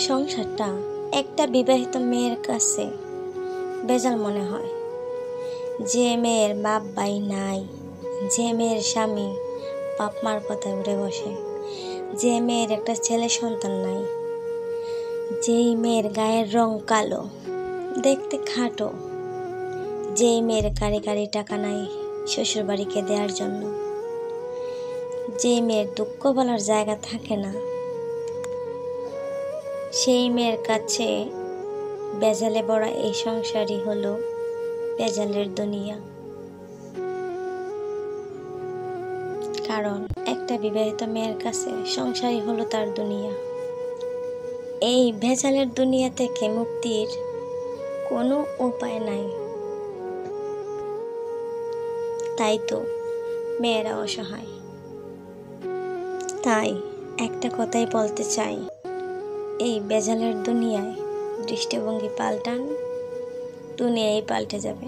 সংসারটা একটা বিবাহিত মেয়ের কাছে বেজাল মনে হয়। যে মেয়ের বাপ ভাই নাই, যে মেয়ের স্বামী বাপ মার কথায় উঠে বসে, যে মেয়ের একটা ছেলে সন্তান নাই, যেই মেয়ের গায়ের রং কালো, দেখতে খাটো, যেই মেয়ের গাড়ি গাড়ি টাকা নাই শ্বশুরবাড়িকে দেওয়ার জন্য, যে মেয়ের দুঃখ বলার জায়গা থাকে না, সেই মেয়ের কাছে বেজালে ভরা এই সংসারই হলো বেজালের দুনিয়া। কারণ একটা বিবাহিত মেয়ের কাছে সংসারই হলো তার দুনিয়া। এই ভেজালের দুনিয়া থেকে মুক্তির কোনো উপায় নাই। তাই তো মেয়েরা অসহায়। তাই একটা কথাই বলতে চাই, এই ভেজালের দুনিয়ায় দৃষ্টিভঙ্গি পাল্টান, দুনিয়াই পাল্টে যাবে।